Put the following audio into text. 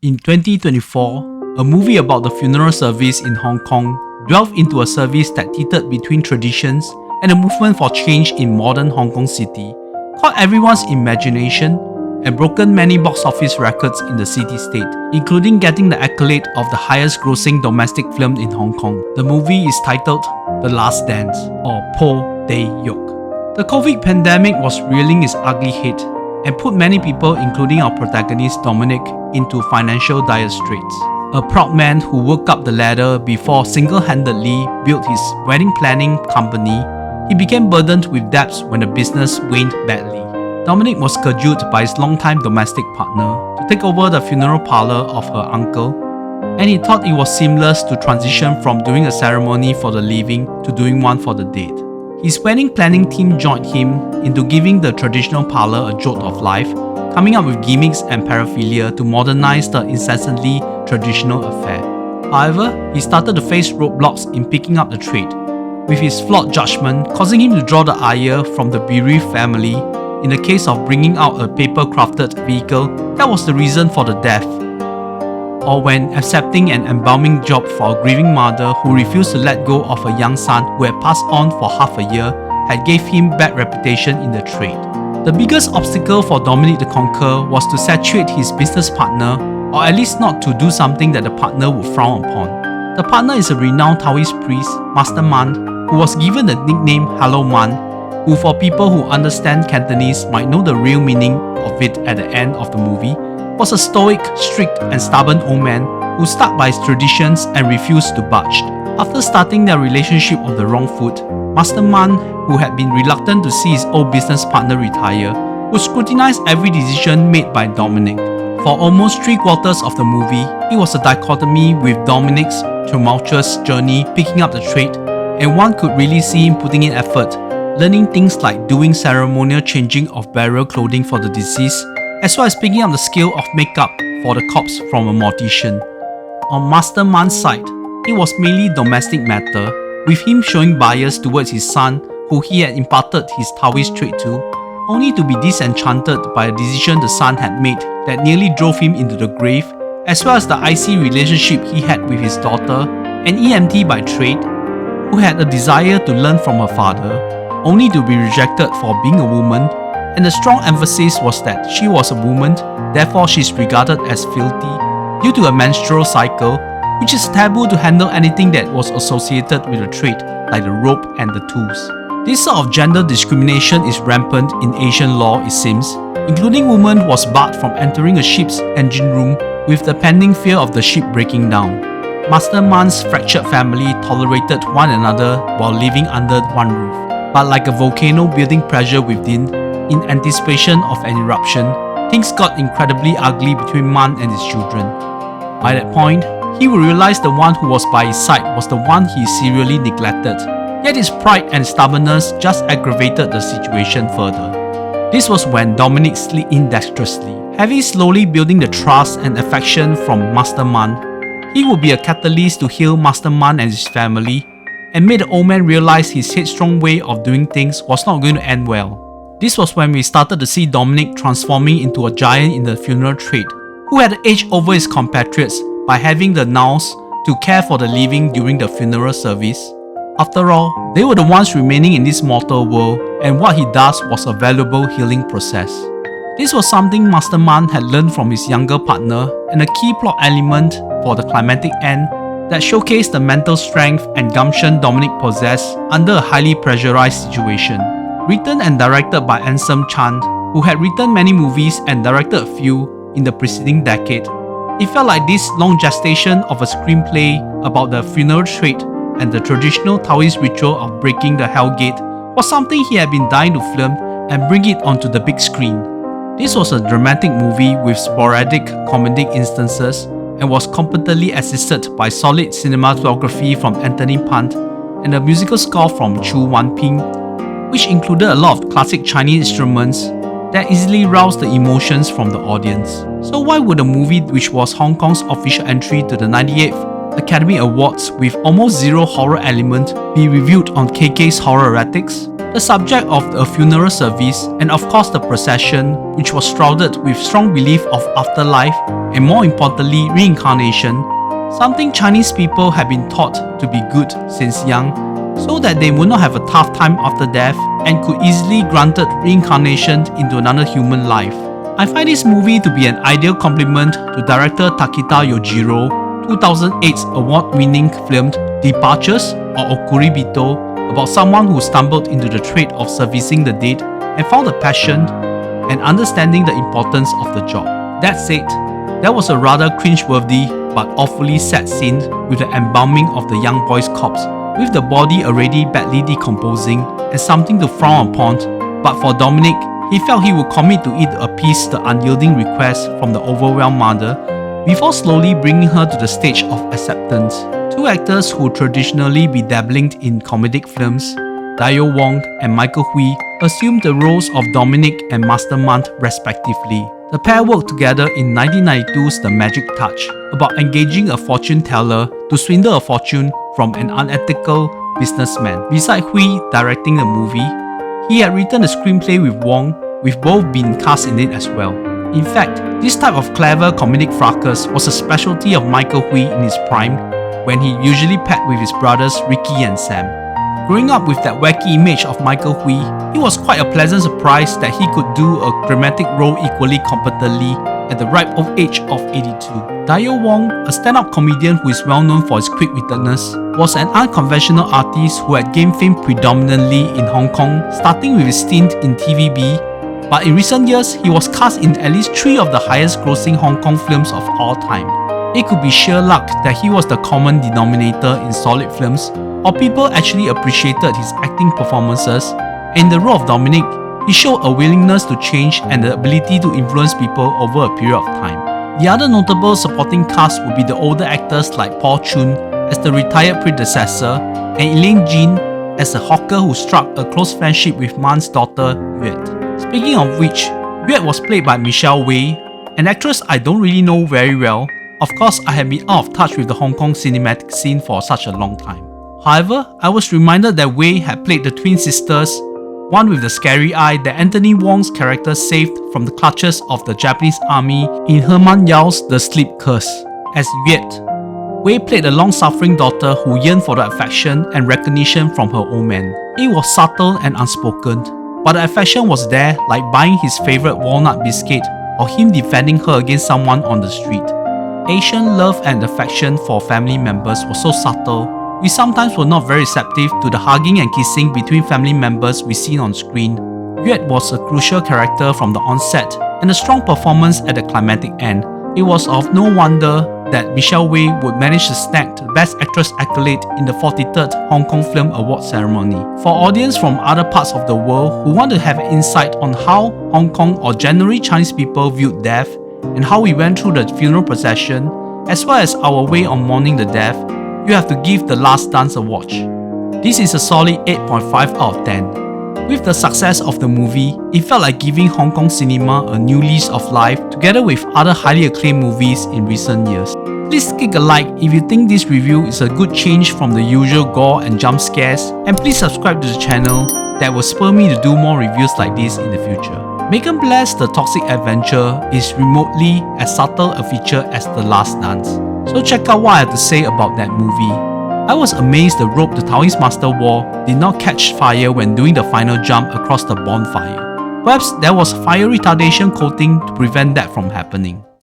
In 2024, a movie about the funeral service in Hong Kong delved into a service that teetered between traditions and a movement for change in modern Hong Kong City, caught everyone's imagination and broken many box office records in the city-state, including getting the accolade of the highest grossing domestic film in Hong Kong. The movie is titled The Last Dance, or Po Day Yok. The COVID pandemic was rearing its ugly head and put many people, including our protagonist Dominic, into financial dire straits. A proud man who worked up the ladder before single-handedly built his wedding planning company, he became burdened with debts when the business waned badly. Dominic was cajoled by his longtime domestic partner to take over the funeral parlor of her uncle, and he thought it was seamless to transition from doing a ceremony for the living to doing one for the dead. His wedding planning team joined him into giving the traditional parlor a jolt of life, coming up with gimmicks and paraphernalia to modernize the incessantly traditional affair. However, he started to face roadblocks in picking up the trade, with his flawed judgment causing him to draw the ire from the bereaved family in the case of bringing out a paper-crafted vehicle that was the reason for the death, or when accepting an embalming job for a grieving mother who refused to let go of a young son who had passed on for half a year had gave him bad reputation in the trade. The biggest obstacle for Dominic to conquer was to saturate his business partner, or at least not to do something that the partner would frown upon. The partner is a renowned Taoist priest, Master Man, who was given the nickname Hello Man, who for people who understand Cantonese might know the real meaning of it at the end of the movie, was a stoic, strict and stubborn old man who stuck by his traditions and refused to budge. After starting their relationship on the wrong foot, Master Man, who had been reluctant to see his old business partner retire, would scrutinize every decision made by Dominic. For almost 3/4 of the movie, it was a dichotomy with Dominic's tumultuous journey picking up the trade, and one could really see him putting in effort, learning things like doing ceremonial changing of burial clothing for the deceased, as well as picking up the skill of makeup for the corpse from a mortician. On Master Man's side, it was mainly domestic matter, with him showing bias towards his son who he had imparted his Taoist trait to, only to be disenchanted by a decision the son had made that nearly drove him into the grave, as well as the icy relationship he had with his daughter, an EMT by trade, who had a desire to learn from her father, only to be rejected for being a woman, and the strong emphasis was that she was a woman, therefore she is regarded as filthy due to a menstrual cycle, which is taboo to handle anything that was associated with a trade like the rope and the tools. This sort of gender discrimination is rampant in Asian law, it seems, including women who was barred from entering a ship's engine room with the pending fear of the ship breaking down. Master Man's fractured family tolerated one another while living under one roof, but like a volcano building pressure within, in anticipation of an eruption, things got incredibly ugly between Man and his children. By that point, he would realize the one who was by his side was the one he serially neglected, yet his pride and stubbornness just aggravated the situation further. This was when Dominic slid in dexterously. Having slowly building the trust and affection from Master Man, he would be a catalyst to heal Master Man and his family, and made the old man realize his headstrong way of doing things was not going to end well. This was when we started to see Dominic transforming into a giant in the funeral trade, who had the edge over his compatriots by having the nous to care for the living during the funeral service. After all, they were the ones remaining in this mortal world, and what he does was a valuable healing process. This was something Master Man had learned from his younger partner, and a key plot element for the climactic end that showcased the mental strength and gumption Dominic possessed under a highly pressurized situation. Written and directed by Anselm Chan, who had written many movies and directed a few in the preceding decade, it felt like this long gestation of a screenplay about the funeral trade and the traditional Taoist ritual of breaking the Hell Gate was something he had been dying to film and bring it onto the big screen. This was a dramatic movie with sporadic comedic instances and was competently assisted by solid cinematography from Anthony Pant and a musical score from Chu Wanping, which included a lot of classic Chinese instruments that easily roused the emotions from the audience. So why would a movie which was Hong Kong's official entry to the 98th Academy Awards with almost zero horror element be reviewed on KK's Horror Erratics? The subject of a funeral service, and of course the procession, which was shrouded with strong belief of afterlife and more importantly reincarnation, something Chinese people have been taught to be good since young, so that they would not have a tough time after death and could easily granted reincarnation into another human life. I find this movie to be an ideal complement to director Takita Yojiro 2008's award-winning film Departures or Okuribito, about someone who stumbled into the trade of servicing the dead and found a passion and understanding the importance of the job. That said, there was a rather cringe-worthy but awfully sad scene with the embalming of the young boy's corpse, with the body already badly decomposing and something to frown upon, but for Dominic, he felt he would commit to it to appease the unyielding request from the overwhelmed mother before slowly bringing her to the stage of acceptance. Two actors who traditionally be dabbling in comedic films, Dio Wong and Michael Hui, assumed the roles of Dominic and Mastermind respectively. The pair worked together in 1992's The Magic Touch, about engaging a fortune teller to swindle a fortune from an unethical businessman. Besides Hui directing the movie, he had written the screenplay with Wong, with both being cast in it as well. In fact, this type of clever comedic fracas was a specialty of Michael Hui in his prime, when he usually paired with his brothers Ricky and Sam. Growing up with that wacky image of Michael Hui, it was quite a pleasant surprise that he could do a dramatic role equally competently at the ripe old age of 82. Dio Wong, a stand-up comedian who is well known for his quick-wittedness, was an unconventional artist who had gained fame predominantly in Hong Kong, starting with his stint in TVB, but in recent years he was cast in at least 3 of the highest-grossing Hong Kong films of all time. It could be sheer luck that he was the common denominator in solid films, or people actually appreciated his acting performances, and in the role of Dominic, he showed a willingness to change and the ability to influence people over a period of time. The other notable supporting cast would be the older actors like Paul Chun as the retired predecessor and Elaine Jean as a hawker who struck a close friendship with Man's daughter Yue. Speaking of which, Yue was played by Michelle Wei, an actress I don't really know very well. Of course, I have been out of touch with the Hong Kong cinematic scene for such a long time. However, I was reminded that Wei had played the twin sisters, one with the scary eye that Anthony Wong's character saved from the clutches of the Japanese army in Herman Yao's The Sleep Curse. As Yue, Wei played a long-suffering daughter who yearned for the affection and recognition from her old man. It was subtle and unspoken, but the affection was there, like buying his favourite walnut biscuit or him defending her against someone on the street. Asian love and affection for family members was so subtle, we sometimes were not very receptive to the hugging and kissing between family members we see on screen. Yue was a crucial character from the onset and a strong performance at the climactic end. It was of no wonder that Michelle Wei would manage to snag the Best Actress accolade in the 43rd Hong Kong Film Award ceremony. For audience from other parts of the world who want to have insight on how Hong Kong or generally Chinese people viewed death, and how we went through the funeral procession, as well as our way on mourning the death, you have to give The Last Dance a watch. This is a solid 8.5 out of 10. With the success of the movie, it felt like giving Hong Kong cinema a new lease of life together with other highly acclaimed movies in recent years. Please click a like if you think this review is a good change from the usual gore and jump scares, and please subscribe to the channel that will spur me to do more reviews like this in the future. Megan Blair's The Toxic Adventure is remotely as subtle a feature as The Last Dance, so check out what I have to say about that movie. I was amazed the rope the Taoist master wore did not catch fire when doing the final jump across the bonfire. Perhaps there was fire retardation coating to prevent that from happening.